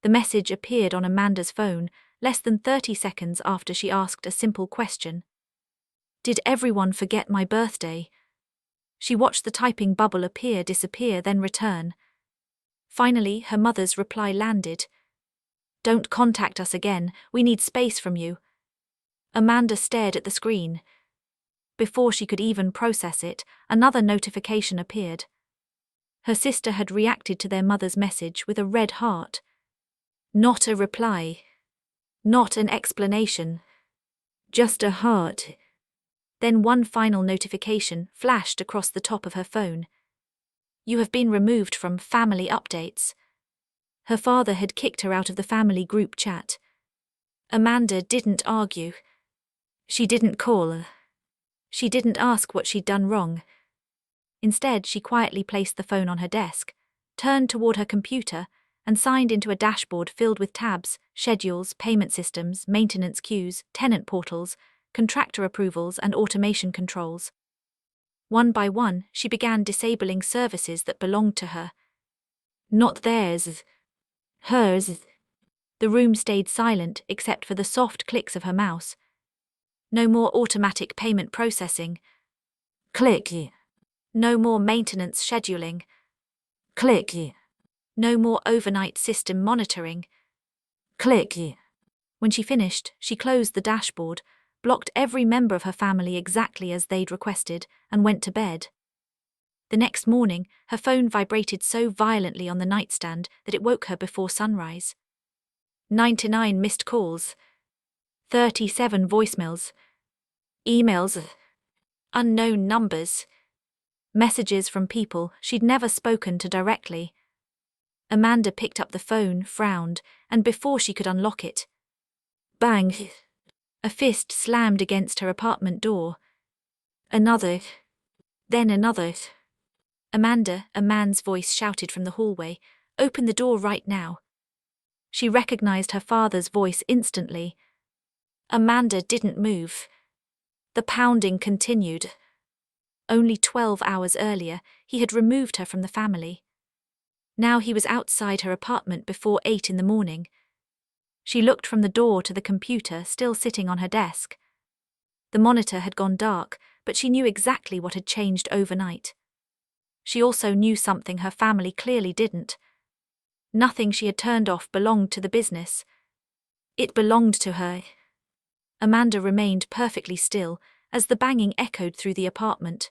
The message appeared on Amanda's phone less than 30 seconds after she asked a simple question. Did everyone forget my birthday? She watched the typing bubble appear, disappear, then return. Finally, her mother's reply landed. Don't contact us again, we need space from you. Amanda stared at the screen. Before she could even process it, another notification appeared. Her sister had reacted to their mother's message with a red heart. Not a reply. Not an explanation. Just a heart. Then one final notification flashed across the top of her phone. You have been removed from family updates. Her father had kicked her out of the family group chat. Amanda didn't argue. She didn't call. She didn't ask what she'd done wrong. Instead, she quietly placed the phone on her desk, turned toward her computer, and signed into a dashboard filled with tabs, schedules, payment systems, maintenance queues, tenant portals, contractor approvals, and automation controls. One by one, she began disabling services that belonged to her. Not theirs. Hers. The room stayed silent except for the soft clicks of her mouse. No more automatic payment processing. Click. No more maintenance scheduling. Click. No more overnight system monitoring. Click. When she finished, she closed the dashboard, blocked every member of her family exactly as they'd requested, and went to bed. The next morning, her phone vibrated so violently on the nightstand that it woke her before sunrise. 99 missed calls. 37 voicemails. Emails. Unknown numbers. Messages from people she'd never spoken to directly. Amanda picked up the phone, frowned, and before she could unlock it, bang! A fist slammed against her apartment door. Another. Then another. Amanda, a man's voice shouted from the hallway, open the door right now. She recognized her father's voice instantly. Amanda didn't move. The pounding continued. Only 12 hours earlier, he had removed her from the family. Now he was outside her apartment before 8 in the morning. She looked from the door to the computer still sitting on her desk. The monitor had gone dark, but she knew exactly what had changed overnight. She also knew something her family clearly didn't. Nothing she had turned off belonged to the business. It belonged to her. Amanda remained perfectly still as the banging echoed through the apartment.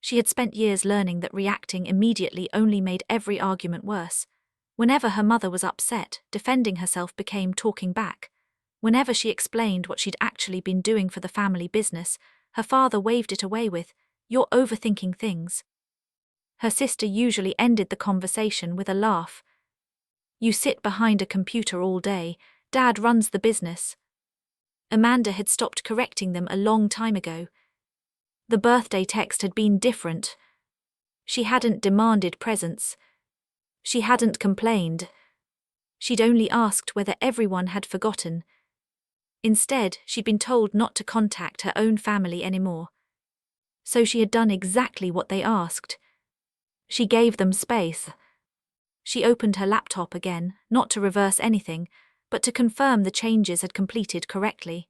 She had spent years learning that reacting immediately only made every argument worse. Whenever her mother was upset, defending herself became talking back. Whenever she explained what she'd actually been doing for the family business, her father waved it away with, "You're overthinking things." Her sister usually ended the conversation with a laugh. "You sit behind a computer all day, Dad runs the business." Amanda had stopped correcting them a long time ago. The birthday text had been different. She hadn't demanded presents. She hadn't complained. She'd only asked whether everyone had forgotten. Instead, she'd been told not to contact her own family anymore. So she had done exactly what they asked. She gave them space. She opened her laptop again, not to reverse anything, but to confirm the changes had completed correctly.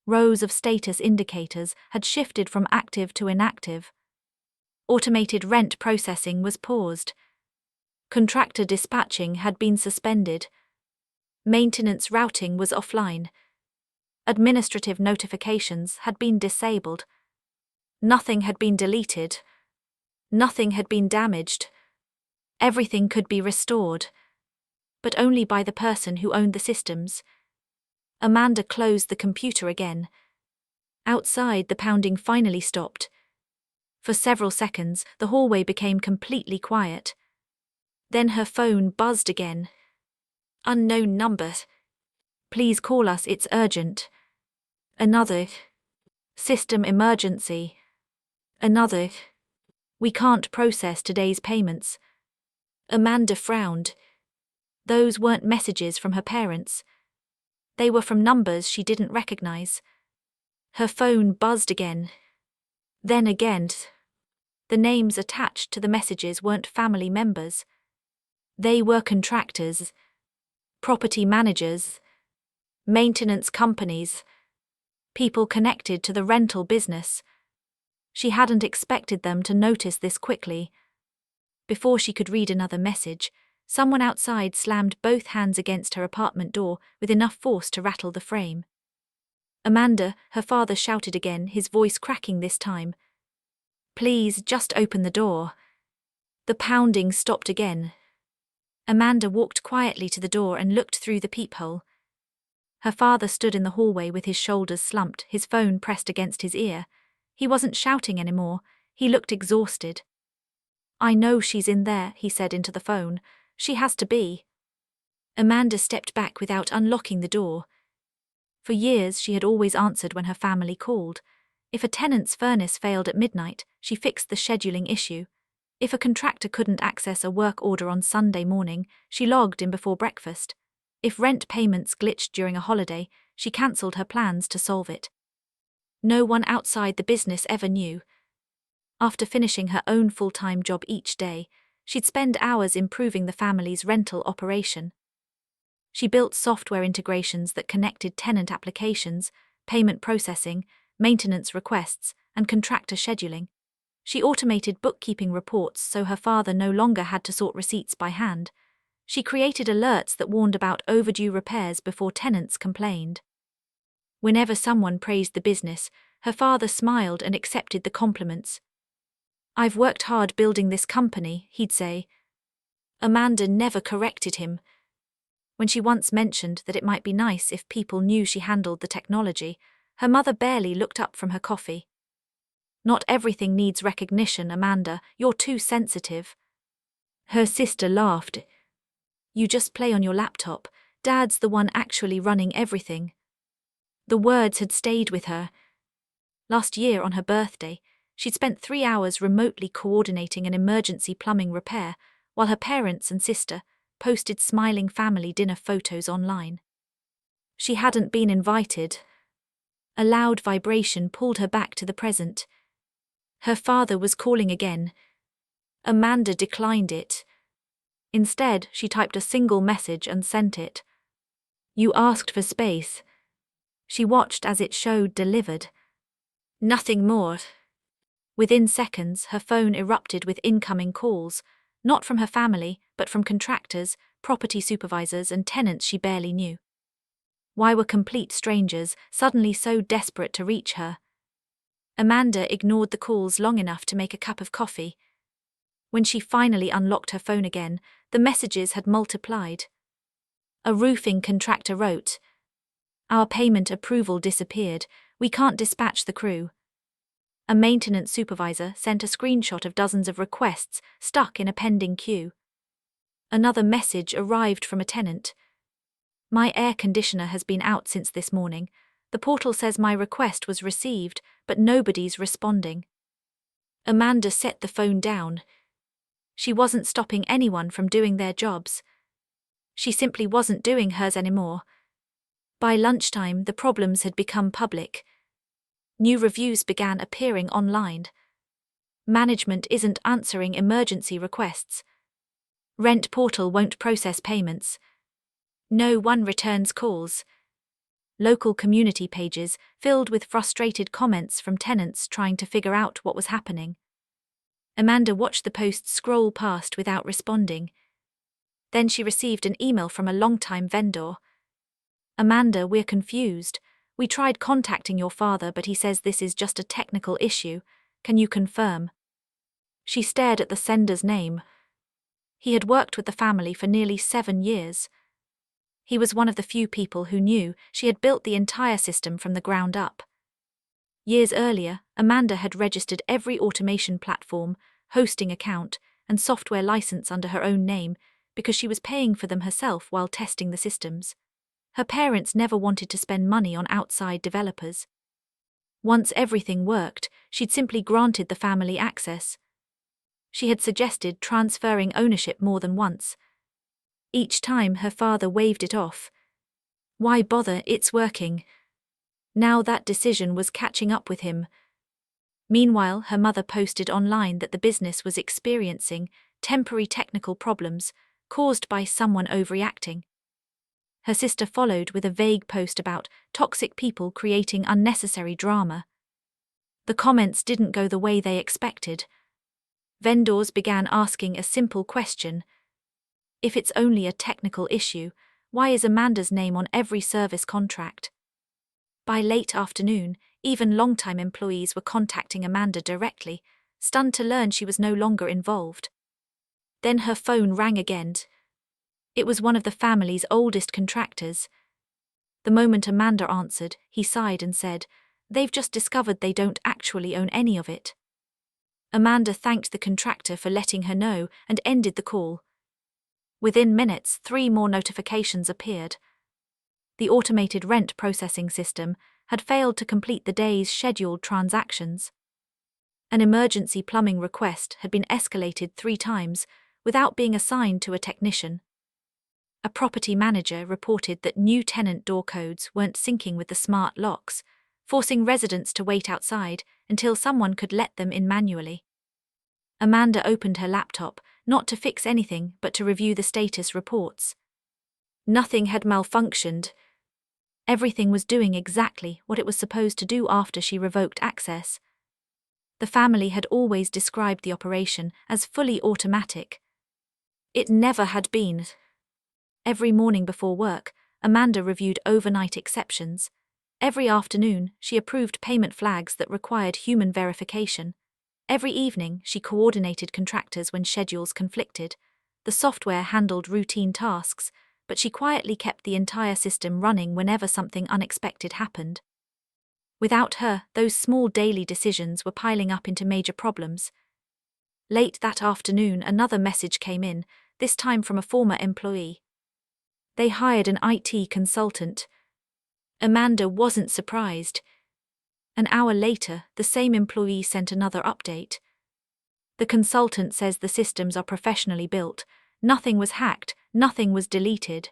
Rows of status indicators had shifted from active to inactive. Automated rent processing was paused. Contractor dispatching had been suspended. Maintenance routing was offline. Administrative notifications had been disabled. Nothing had been deleted. Nothing had been damaged. Everything could be restored, but only by the person who owned the systems. Amanda closed the computer again. Outside, the pounding finally stopped. For several seconds, the hallway became completely quiet. Then her phone buzzed again. Unknown number. Please call us, it's urgent. Another. System emergency. Another. We can't process today's payments. Amanda frowned. Those weren't messages from her parents. They were from numbers she didn't recognize. Her phone buzzed again. Then again. The names attached to the messages weren't family members. They were contractors. property managers, maintenance companies, people connected to the rental business. She hadn't expected them to notice this quickly. Before she could read another message, someone outside slammed both hands against her apartment door with enough force to rattle the frame. "Amanda," her father shouted again, his voice cracking this time. "Please, just open the door." The pounding stopped again. Amanda walked quietly to the door and looked through the peephole. Her father stood in the hallway with his shoulders slumped, his phone pressed against his ear. He wasn't shouting anymore. He looked exhausted. "I know she's in there," he said into the phone. "She has to be." Amanda stepped back without unlocking the door. For years she had always answered when her family called. If a tenant's furnace failed at midnight, she fixed the scheduling issue. If a contractor couldn't access a work order on Sunday morning, she logged in before breakfast. If rent payments glitched during a holiday, she cancelled her plans to solve it. No one outside the business ever knew. After finishing her own full-time job each day, she'd spend hours improving the family's rental operation. She built software integrations that connected tenant applications, payment processing, maintenance requests, and contractor scheduling. She automated bookkeeping reports so her father no longer had to sort receipts by hand. She created alerts that warned about overdue repairs before tenants complained. Whenever someone praised the business, her father smiled and accepted the compliments. "I've worked hard building this company," he'd say. Amanda never corrected him. When she once mentioned that it might be nice if people knew she handled the technology, her mother barely looked up from her coffee. "Not everything needs recognition, Amanda. You're too sensitive." Her sister laughed. "You just play on your laptop. Dad's the one actually running everything." The words had stayed with her. Last year on her birthday, she'd spent 3 hours remotely coordinating an emergency plumbing repair, while her parents and sister posted smiling family dinner photos online. She hadn't been invited. A loud vibration pulled her back to the present. Her father was calling again. Amanda declined it. Instead, she typed a single message and sent it. "You asked for space." She watched as it showed delivered. Nothing more. Within seconds, her phone erupted with incoming calls, not from her family, but from contractors, property supervisors, and tenants she barely knew. Why were complete strangers suddenly so desperate to reach her? Amanda ignored the calls long enough to make a cup of coffee. When she finally unlocked her phone again, the messages had multiplied. A roofing contractor wrote, "Our payment approval disappeared. We can't dispatch the crew." A maintenance supervisor sent a screenshot of dozens of requests stuck in a pending queue. Another message arrived from a tenant. "My air conditioner has been out since this morning. The portal says my request was received, but nobody's responding." Amanda set the phone down. She wasn't stopping anyone from doing their jobs. She simply wasn't doing hers anymore. By lunchtime, the problems had become public. New reviews began appearing online. "Management isn't answering emergency requests." "Rent portal won't process payments." "No one returns calls." Local community pages filled with frustrated comments from tenants trying to figure out what was happening. Amanda watched the posts scroll past without responding. Then she received an email from a longtime vendor. "Amanda, we're confused. We tried contacting your father, but he says this is just a technical issue. Can you confirm?" She stared at the sender's name. He had worked with the family for nearly 7 years. He was one of the few people who knew she had built the entire system from the ground up. Years earlier, Amanda had registered every automation platform, hosting account, and software license under her own name because she was paying for them herself while testing the systems. Her parents never wanted to spend money on outside developers. Once everything worked, she'd simply granted the family access. She had suggested transferring ownership more than once. Each time her father waved it off. "Why bother, it's working." Now that decision was catching up with him. Meanwhile, her mother posted online that the business was experiencing temporary technical problems caused by someone overreacting. Her sister followed with a vague post about toxic people creating unnecessary drama. The comments didn't go the way they expected. Vendors began asking a simple question. If it's only a technical issue, why is Amanda's name on every service contract? By late afternoon, even longtime employees were contacting Amanda directly, stunned to learn she was no longer involved. Then her phone rang again. It was one of the family's oldest contractors. The moment Amanda answered, he sighed and said, "They've just discovered they don't actually own any of it." Amanda thanked the contractor for letting her know and ended the call. Within minutes, 3 more notifications appeared. The automated rent processing system had failed to complete the day's scheduled transactions. An emergency plumbing request had been escalated 3 times without being assigned to a technician. A property manager reported that new tenant door codes weren't syncing with the smart locks, forcing residents to wait outside until someone could let them in manually. Amanda opened her laptop, not to fix anything but to review the status reports. Nothing had malfunctioned. Everything was doing exactly what it was supposed to do after she revoked access. The family had always described the operation as fully automatic. It never had been. Every morning before work, Amanda reviewed overnight exceptions. Every afternoon, she approved payment flags that required human verification. Every evening, she coordinated contractors when schedules conflicted. The software handled routine tasks, but she quietly kept the entire system running whenever something unexpected happened. Without her, those small daily decisions were piling up into major problems. Late that afternoon, another message came in, this time from a former employee. They hired an IT consultant. Amanda wasn't surprised. An hour later, the same employee sent another update. The consultant says the systems are professionally built. Nothing was hacked, nothing was deleted.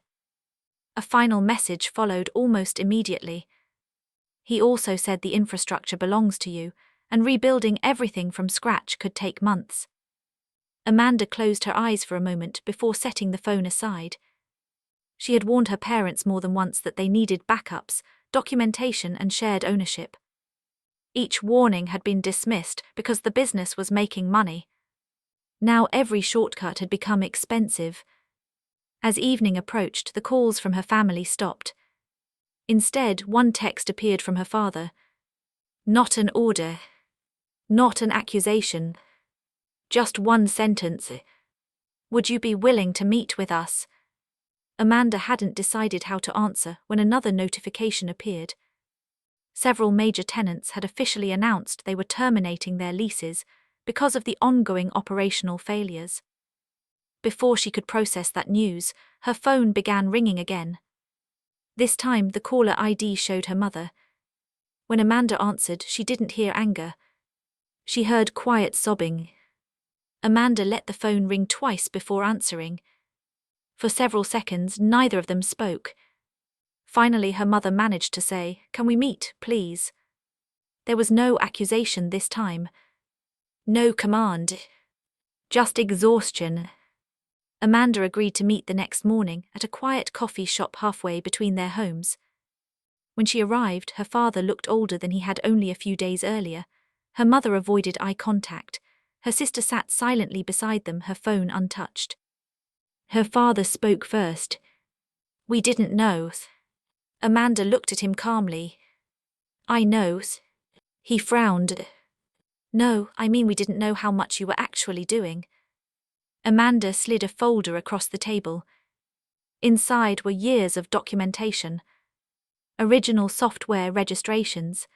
A final message followed almost immediately. He also said the infrastructure belongs to you, and rebuilding everything from scratch could take months. Amanda closed her eyes for a moment before setting the phone aside. She had warned her parents more than once that they needed backups, documentation, and shared ownership. Each warning had been dismissed because the business was making money. Now every shortcut had become expensive. As evening approached, the calls from her family stopped. Instead, one text appeared from her father. Not an order. Not an accusation. Just one sentence. Would you be willing to meet with us? Amanda hadn't decided how to answer when another notification appeared. Several major tenants had officially announced they were terminating their leases because of the ongoing operational failures. Before she could process that news, her phone began ringing again. This time, the caller ID showed her mother. When Amanda answered, she didn't hear anger. She heard quiet sobbing. Amanda let the phone ring twice before answering. For several seconds, neither of them spoke. Finally, her mother managed to say, "Can we meet, please?" There was no accusation this time. No command. Just exhaustion. Amanda agreed to meet the next morning at a quiet coffee shop halfway between their homes. When she arrived, her father looked older than he had only a few days earlier. Her mother avoided eye contact. Her sister sat silently beside them, her phone untouched. Her father spoke first. "We didn't know." Amanda looked at him calmly. "I know." He frowned. "No, I mean we didn't know how much you were actually doing." Amanda slid a folder across the table. Inside were years of documentation. Original software registrations.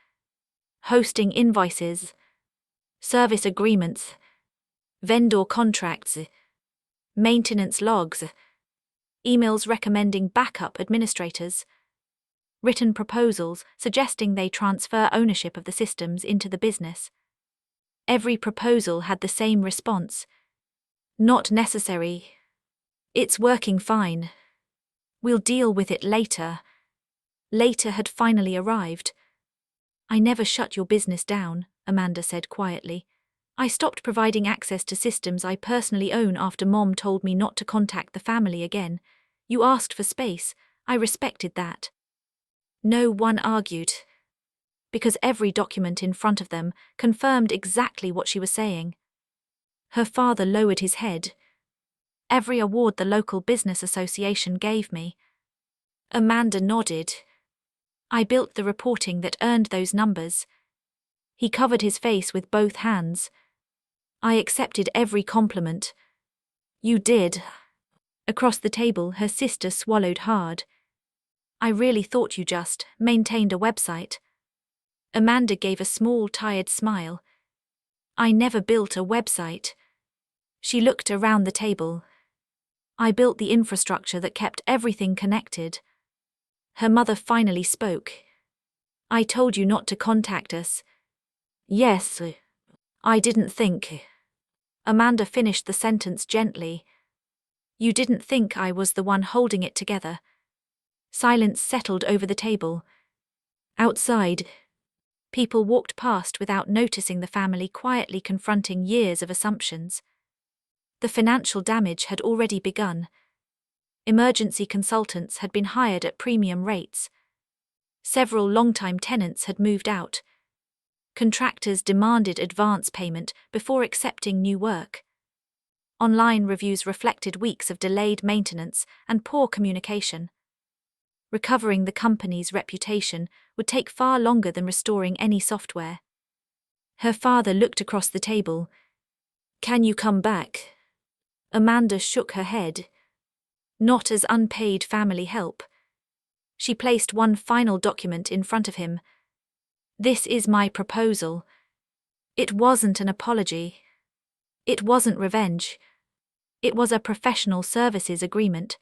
Hosting invoices. Service agreements. Vendor contracts. Maintenance logs. Emails recommending backup administrators. Written proposals suggesting they transfer ownership of the systems into the business. Every proposal had the same response. Not necessary. It's working fine. We'll deal with it later. Later had finally arrived. "I never shut your business down," Amanda said quietly. "I stopped providing access to systems I personally own after Mom told me not to contact the family again. You asked for space. I respected that. No one argued, because every document in front of them confirmed exactly what she was saying. Her father lowered his head. Every award the local business association gave me. Amanda nodded. I built the reporting that earned those numbers. He covered his face with both hands. I accepted every compliment. You did. Across the table, her sister swallowed hard. I really thought you just maintained a website. Amanda gave a small, tired smile. I never built a website. She looked around the table. I built the infrastructure that kept everything connected. Her mother finally spoke. I told you not to contact us. Yes, I didn't think. Amanda finished the sentence gently. You didn't think I was the one holding it together. Silence settled over the table. Outside, people walked past without noticing the family quietly confronting years of assumptions. The financial damage had already begun. Emergency consultants had been hired at premium rates. Several long-time tenants had moved out. Contractors demanded advance payment before accepting new work. Online reviews reflected weeks of delayed maintenance and poor communication. Recovering the company's reputation would take far longer than restoring any software. Her father looked across the table. Can you come back? Amanda shook her head. Not as unpaid family help. She placed one final document in front of him. This is my proposal. It wasn't an apology. It wasn't revenge. It was a professional services agreement.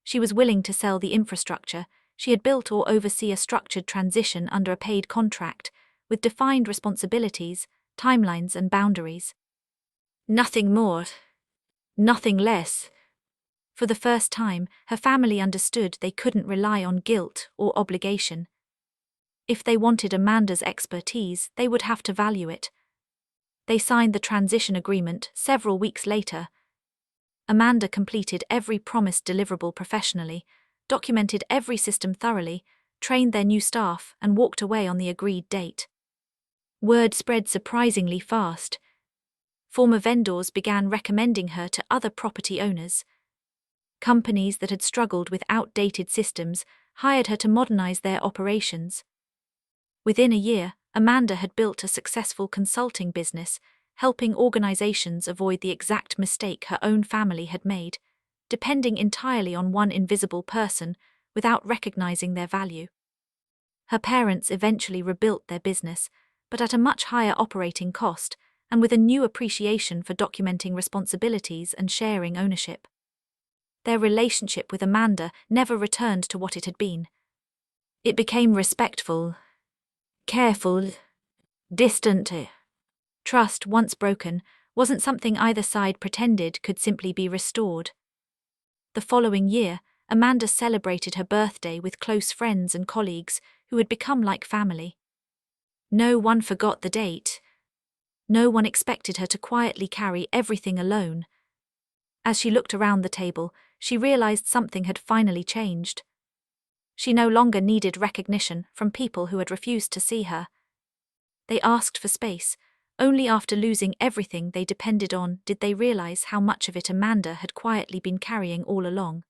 She was willing to sell the infrastructure she had built or oversee a structured transition under a paid contract, with defined responsibilities, timelines and boundaries. Nothing more. Nothing less. For the first time, her family understood they couldn't rely on guilt or obligation. If they wanted Amanda's expertise, they would have to value it. They signed the transition agreement several weeks later. Amanda completed every promised deliverable professionally, documented every system thoroughly, trained their new staff, and walked away on the agreed date. Word spread surprisingly fast. Former vendors began recommending her to other property owners. Companies that had struggled with outdated systems hired her to modernize their operations. Within a year, Amanda had built a successful consulting business, helping organizations avoid the exact mistake her own family had made, depending entirely on one invisible person without recognizing their value. Her parents eventually rebuilt their business, but at a much higher operating cost and with a new appreciation for documenting responsibilities and sharing ownership. Their relationship with Amanda never returned to what it had been. It became respectful, careful, distant. Trust, once broken, wasn't something either side pretended could simply be restored. The following year, Amanda celebrated her birthday with close friends and colleagues who had become like family. No one forgot the date. No one expected her to quietly carry everything alone. As she looked around the table, she realized something had finally changed. She no longer needed recognition from people who had refused to see her. They asked for space. Only after losing everything they depended on did they realize how much of it Amanda had quietly been carrying all along.